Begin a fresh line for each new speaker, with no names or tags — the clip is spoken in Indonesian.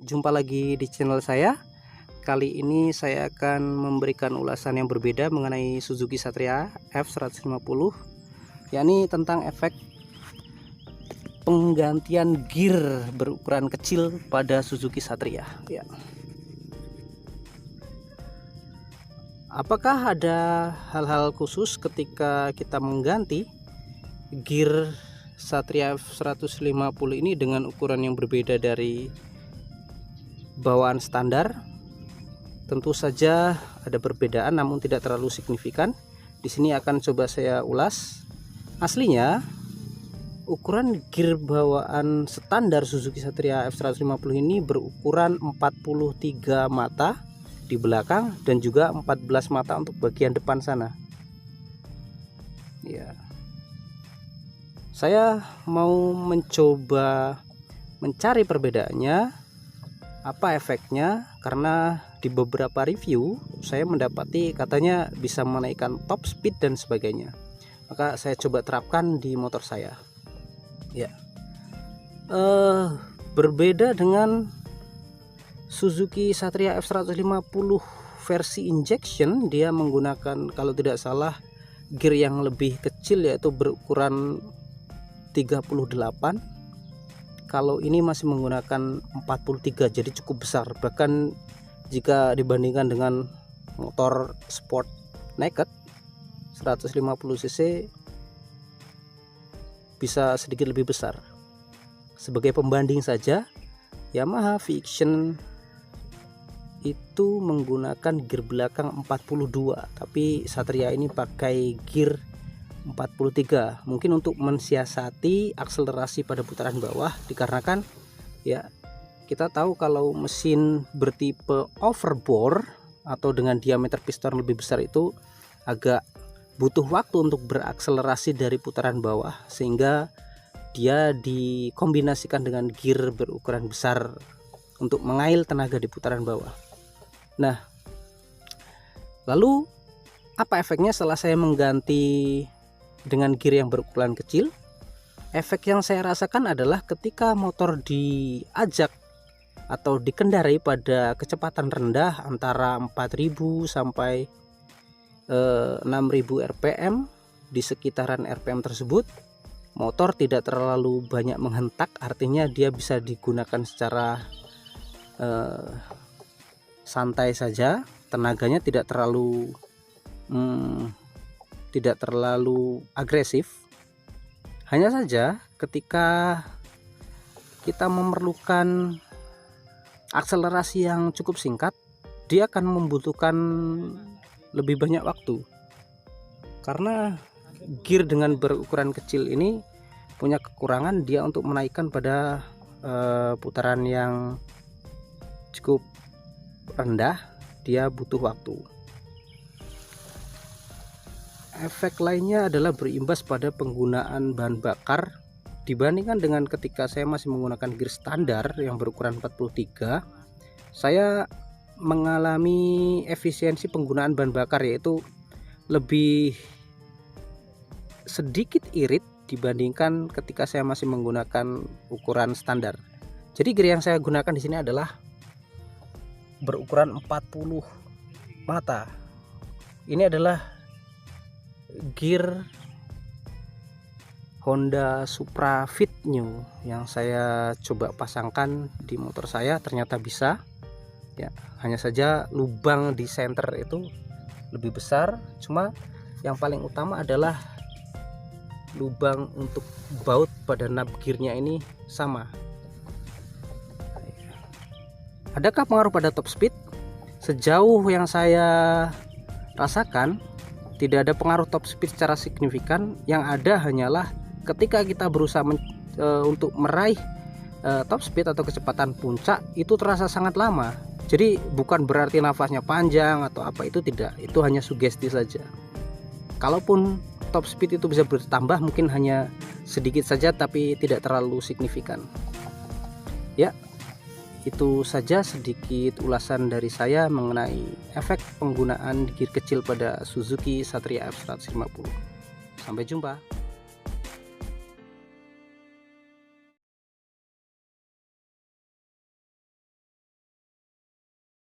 Jumpa lagi di channel saya. Kali ini saya akan memberikan ulasan yang berbeda mengenai Suzuki Satria F150, yakni tentang efek penggantian gear berukuran kecil pada Suzuki Satria. Ya. Apakah ada hal-hal khusus ketika kita mengganti gear Satria F150 ini dengan ukuran yang berbeda dari bawaan standar? Tentu saja ada perbedaan, namun tidak terlalu signifikan. Di sini akan coba saya ulas. Aslinya ukuran gear bawaan standar Suzuki Satria F150 ini berukuran 43 mata di belakang dan juga 14 mata untuk bagian depan sana. Ya. Saya mau mencoba mencari perbedaannya, apa efeknya, karena di beberapa review saya mendapati katanya bisa menaikkan top speed dan sebagainya. Maka saya coba terapkan di motor saya. Ya. Berbeda dengan Suzuki Satria F150 versi injection, dia menggunakan kalau tidak salah gear yang lebih kecil, yaitu berukuran 38. Kalau ini masih menggunakan 43, jadi cukup besar. Bahkan jika dibandingkan dengan motor sport naked 150 cc bisa sedikit lebih besar. Sebagai pembanding saja, Yamaha Vision itu menggunakan gear belakang 42, tapi Satria ini pakai gear 43, mungkin untuk mensiasati akselerasi pada putaran bawah, dikarenakan ya kita tahu kalau mesin bertipe overbore atau dengan diameter piston lebih besar itu agak butuh waktu untuk berakselerasi dari putaran bawah, sehingga dia dikombinasikan dengan gear berukuran besar untuk mengail tenaga di putaran bawah. Nah, lalu apa efeknya setelah saya mengganti dengan gear yang berukuran kecil? Efek yang saya rasakan adalah ketika motor diajak atau dikendarai pada kecepatan rendah antara 4000 sampai 6000 rpm, di sekitaran rpm tersebut motor tidak terlalu banyak menghentak, artinya dia bisa digunakan secara santai saja, tenaganya tidak terlalu agresif. Hanya saja ketika kita memerlukan akselerasi yang cukup singkat, dia akan membutuhkan lebih banyak waktu, karena gear dengan berukuran kecil ini punya kekurangan, dia untuk menaikkan pada putaran yang cukup rendah dia butuh waktu. Efek lainnya adalah berimbas pada penggunaan bahan bakar. Dibandingkan dengan ketika saya masih menggunakan gear standar yang berukuran 43, saya mengalami efisiensi penggunaan bahan bakar, yaitu lebih sedikit irit dibandingkan ketika saya masih menggunakan ukuran standar. Jadi gear yang saya gunakan di sini adalah berukuran 40 mata. Ini adalah gear Honda Supra Fit New yang saya coba pasangkan di motor saya, ternyata bisa. Ya, hanya saja lubang di center itu lebih besar. Cuma yang paling utama adalah lubang untuk baut pada knob gearnya ini sama. Adakah pengaruh pada top speed? Sejauh yang saya rasakan, tidak ada pengaruh top speed secara signifikan. Yang ada hanyalah ketika kita berusaha untuk meraih top speed atau kecepatan puncak, itu terasa sangat lama. Jadi bukan berarti nafasnya panjang atau apa, itu tidak, itu hanya sugesti saja. Kalaupun top speed itu bisa bertambah, mungkin hanya sedikit saja, tapi tidak terlalu signifikan. Ya, itu saja sedikit ulasan dari saya mengenai efek penggunaan gear kecil pada Suzuki Satria F150. Sampai jumpa.